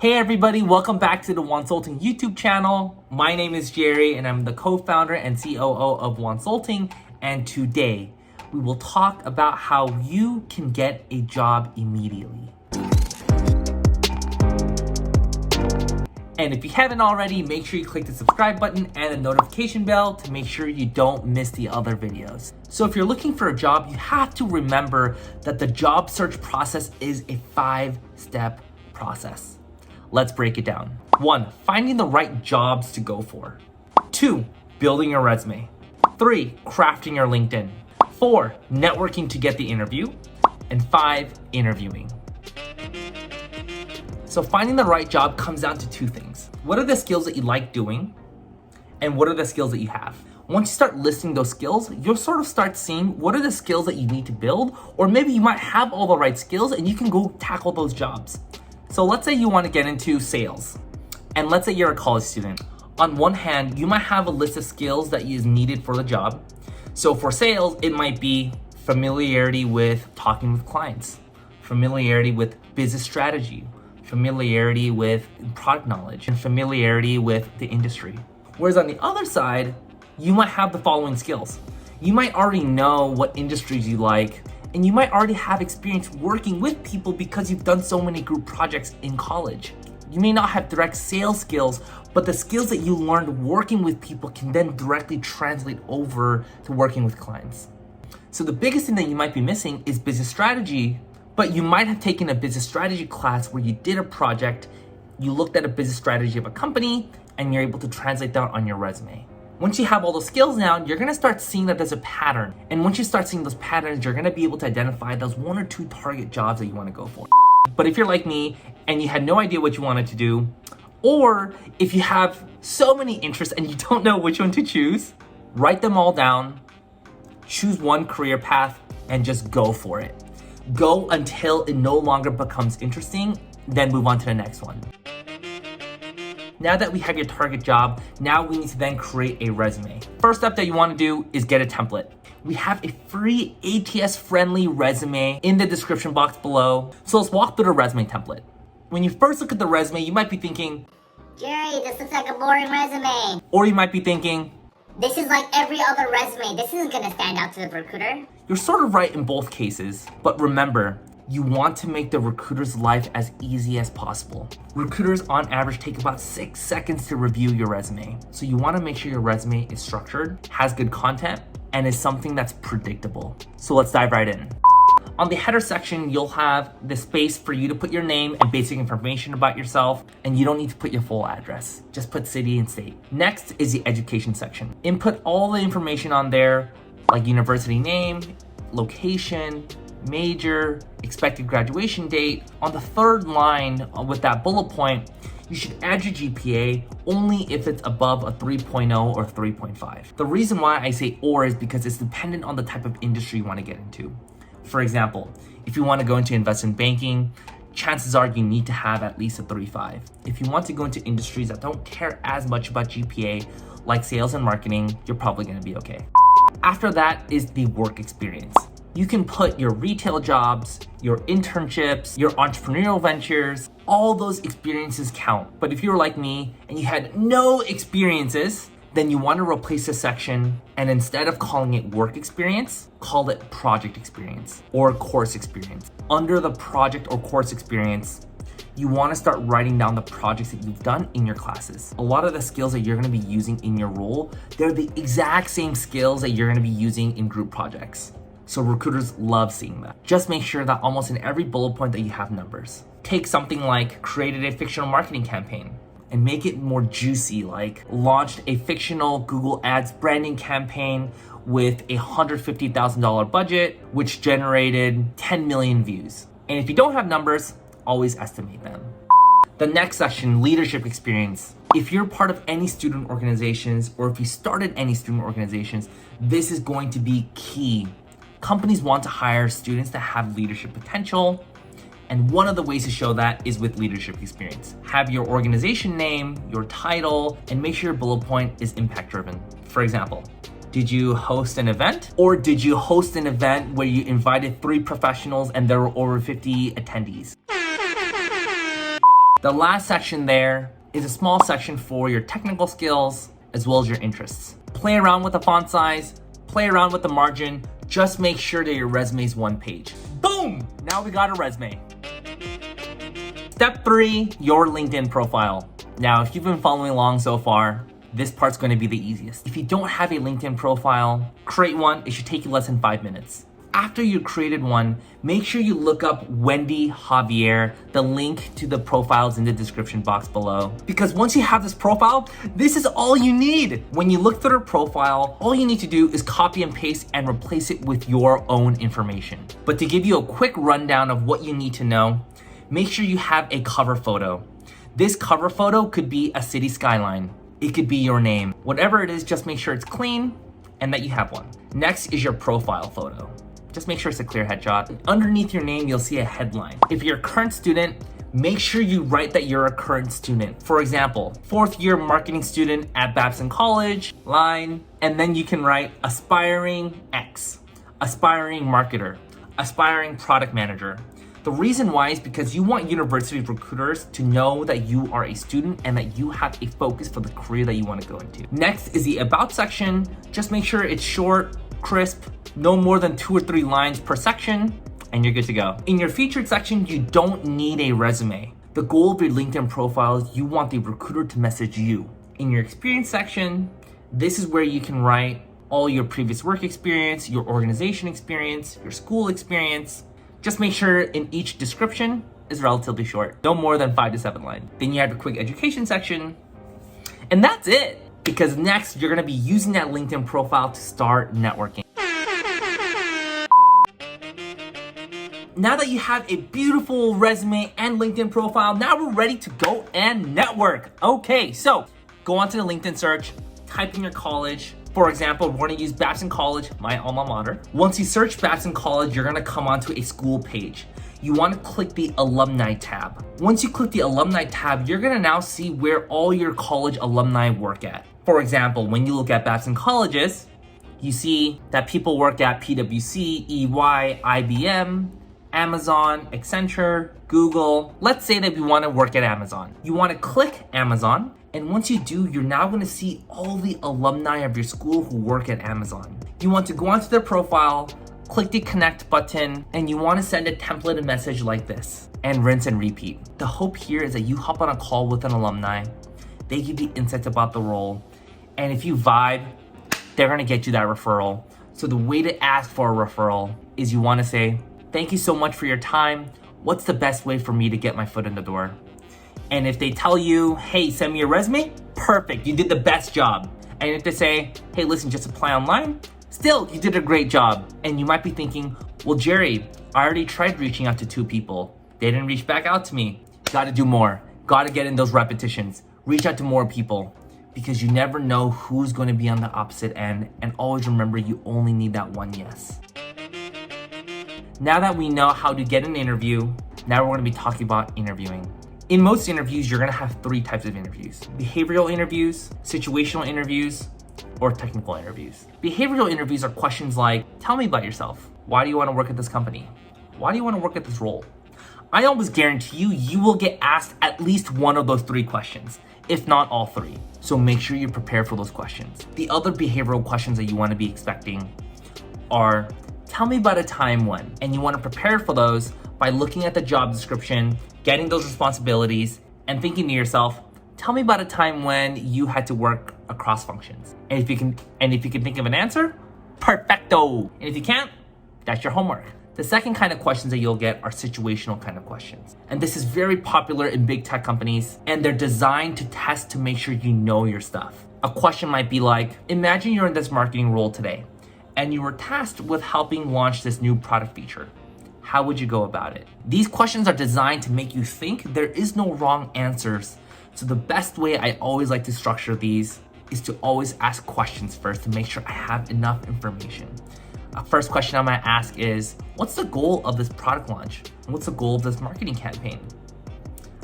Hey everybody, welcome back to the Wonsulting YouTube channel. My name is Jerry and I'm the co-founder and COO of Wonsulting, and today we will talk about how you can get a job immediately. And if you haven't already, make sure you click the subscribe button and the notification bell to make sure you don't miss the other videos. So if you're looking for a job, you have to remember that the job search process is a 5-step process. Let's break it down. 1, finding the right jobs to go for. 2, building your resume. 3, crafting your LinkedIn. 4, networking to get the interview. And 5, interviewing. So finding the right job comes down to 2 things. What are the skills that you like doing? And what are the skills that you have? Once you start listing those skills, you'll sort of start seeing what are the skills that you need to build, or maybe you might have all the right skills and you can go tackle those jobs. So let's say you want to get into sales, and let's say you're a college student. On one hand, you might have a list of skills that is needed for the job. So for sales, it might be familiarity with talking with clients, familiarity with business strategy, familiarity with product knowledge, and familiarity with the industry. Whereas on the other side, you might have the following skills. You might already know what industries you like, and you might already have experience working with people because you've done so many group projects in college. You may not have direct sales skills, but the skills that you learned working with people can then directly translate over to working with clients. So the biggest thing that you might be missing is business strategy, but you might have taken a business strategy class where you did a project, you looked at a business strategy of a company, and you're able to translate that on your resume. Once you have all those skills now, you're gonna start seeing that there's a pattern. And once you start seeing those patterns, you're gonna be able to identify those 1 or 2 target jobs that you wanna go for. But if you're like me and you had no idea what you wanted to do, or if you have so many interests and you don't know which one to choose, write them all down, choose one career path, and just go for it. Go until it no longer becomes interesting, then move on to the next one. Now that we have your target job, now we need to then create a resume. First step that you want to do is get a template. We have a free ATS-friendly resume in the description box below. So let's walk through the resume template. When you first look at the resume, you might be thinking, Jerry, this looks like a boring resume. Or you might be thinking, this is like every other resume. This isn't gonna stand out to the recruiter. You're sort of right in both cases, but remember, you want to make the recruiter's life as easy as possible. Recruiters on average take about 6 seconds to review your resume. So you want to make sure your resume is structured, has good content, and is something that's predictable. So let's dive right in. On the header section, you'll have the space for you to put your name and basic information about yourself, and you don't need to put your full address. Just put city and state. Next is the education section. Input all the information on there, like university name, location, major, expected graduation date. On the 3rd line with that bullet point, you should add your GPA only if it's above a 3.0 or 3.5. The reason why I say or is because it's dependent on the type of industry you want to get into. For example, if you want to go into investment banking, chances are you need to have at least a 3.5. If you want to go into industries that don't care as much about GPA, like sales and marketing, you're probably going to be okay. After that is the work experience. You can put your retail jobs, your internships, your entrepreneurial ventures, all those experiences count. But if you're like me and you had no experiences, then you want to replace this section, and instead of calling it work experience, call it project experience or course experience. Under the project or course experience, you want to start writing down the projects that you've done in your classes. A lot of the skills that you're going to be using in your role, they're the exact same skills that you're going to be using in group projects. So recruiters love seeing that. Just make sure that almost in every bullet point that you have numbers. Take something like created a fictional marketing campaign and make it more juicy, like launched a fictional Google Ads branding campaign with a $150,000 budget, which generated 10 million views. And if you don't have numbers, always estimate them. The next section, leadership experience. If you're part of any student organizations, or if you started any student organizations, this is going to be key. Companies want to hire students that have leadership potential, and one of the ways to show that is with leadership experience. Have your organization name, your title, and make sure your bullet point is impact driven. For example, did you host an event? Or did you host an event where you invited 3 professionals and there were over 50 attendees? The last section there is a small section for your technical skills as well as your interests. Play around with the font size, play around with the margin, just make sure that your resume is one page. Boom! Now we got a resume. Step 3, your LinkedIn profile. Now, if you've been following along so far, this part's going to be the easiest. If you don't have a LinkedIn profile, create one. It should take you less than 5 minutes. After you created one, make sure you look up Wendy Javier. The link to the profile is in the description box below. Because once you have this profile, this is all you need. When you look through her profile, all you need to do is copy and paste and replace it with your own information. But to give you a quick rundown of what you need to know, make sure you have a cover photo. This cover photo could be a city skyline. It could be your name. Whatever it is, just make sure it's clean and that you have one. Next is your profile photo. Just make sure it's a clear headshot. Underneath your name, you'll see a headline. If you're a current student, make sure you write that you're a current student. For example, 4th year marketing student at Babson College, line, and then you can write aspiring X, aspiring marketer, aspiring product manager. The reason why is because you want university recruiters to know that you are a student and that you have a focus for the career that you want to go into. Next is the about section. Just make sure it's short, crisp, no more than 2 or 3 lines per section, and you're good to go. In your featured section, you don't need a resume. The goal of your LinkedIn profile is you want the recruiter to message you. In your experience section, this is where you can write all your previous work experience, your organization experience, your school experience. Just make sure in each description is relatively short, no more than 5 to 7 lines. Then you have your quick education section, and that's it. Because next, you're gonna be using that LinkedIn profile to start networking. Now that you have a beautiful resume and LinkedIn profile, now we're ready to go and network. Okay, so go onto the LinkedIn search, type in your college. For example, we're gonna use Babson College, my alma mater. Once you search Babson College, you're gonna come onto a school page. You wanna click the alumni tab. Once you click the alumni tab, you're gonna now see where all your college alumni work at. For example, when you look at Babson Colleges, you see that people work at PwC, EY, IBM, Amazon, Accenture, Google. Let's say that we want to work at Amazon. You want to click Amazon, and once you do, you're now going to see all the alumni of your school who work at Amazon. You want to go onto their profile, click the connect button, and you want to send a templated message like this, and rinse and repeat. The hope here is that you hop on a call with an alumni, they give you insights about the role, and if you vibe, they're going to get you that referral. So the way to ask for a referral is you want to say, thank you so much for your time. What's the best way for me to get my foot in the door? And if they tell you, hey, send me your resume, perfect, you did the best job. And if they say, hey, listen, just apply online, still, you did a great job. And you might be thinking, well, Jerry, I already tried reaching out to 2 people. They didn't reach back out to me. Gotta do more. Gotta get in those repetitions. Reach out to more people because you never know who's going to be on the opposite end. And always remember, you only need that one yes. Now that we know how to get an interview, now we're going to be talking about interviewing. In most interviews, you're going to have 3 types of interviews: behavioral interviews, situational interviews, or technical interviews. Behavioral interviews are questions like, tell me about yourself. Why do you want to work at this company? Why do you want to work at this role? I almost guarantee you will get asked at least one of those 3 questions, if not all 3. So make sure you're prepared for those questions. The other behavioral questions that you want to be expecting are, tell me about a time when, and you want to prepare for those by looking at the job description, getting those responsibilities, and thinking to yourself, tell me about a time when you had to work across functions. And if you can think of an answer, perfecto. And if you can't, that's your homework. The second kind of questions that you'll get are situational kind of questions. And this is very popular in big tech companies, and they're designed to test to make sure you know your stuff. A question might be like, imagine you're in this marketing role today, and you were tasked with helping launch this new product feature. How would you go about it? These questions are designed to make you think. There is no wrong answers. So the best way I always like to structure these is to always ask questions first to make sure I have enough information. First question I might ask is, what's the goal of this product launch? What's the goal of this marketing campaign?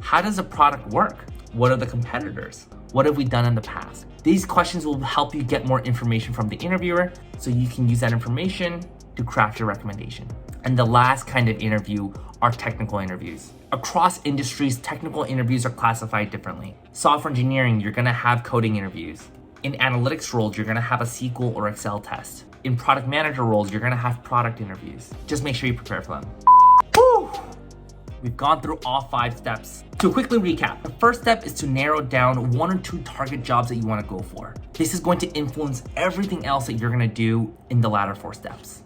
How does the product work? What are the competitors? What have we done in the past? These questions will help you get more information from the interviewer so you can use that information to craft your recommendation. And the last kind of interview are technical interviews. Across industries, technical interviews are classified differently. Software engineering, you're gonna have coding interviews. In analytics roles, you're gonna have a SQL or Excel test. In product manager roles, you're gonna have product interviews. Just make sure you prepare for them. Whew. We've gone through all 5 steps. To quickly recap, the first step is to narrow down 1 or 2 target jobs that you wanna go for. This is going to influence everything else that you're gonna do in the latter 4 steps.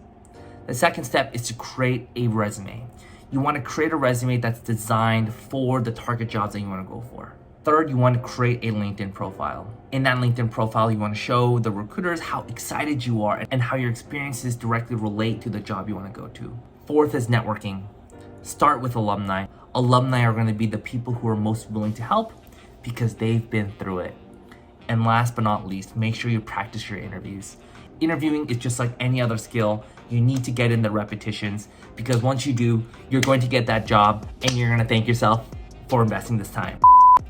The second step is to create a resume. You wanna create a resume that's designed for the target jobs that you wanna go for. Third, you wanna create a LinkedIn profile. In that LinkedIn profile, you wanna show the recruiters how excited you are and how your experiences directly relate to the job you wanna go to. Fourth is networking. Start with alumni. Alumni are gonna be the people who are most willing to help because they've been through it. And last but not least, make sure you practice your interviews. Interviewing is just like any other skill. You need to get in the repetitions because once you do, you're going to get that job and you're gonna thank yourself for investing this time.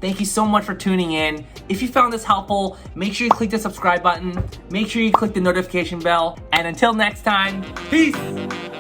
Thank you so much for tuning in. If you found this helpful, make sure you click the subscribe button, make sure you click the notification bell, and until next time, peace!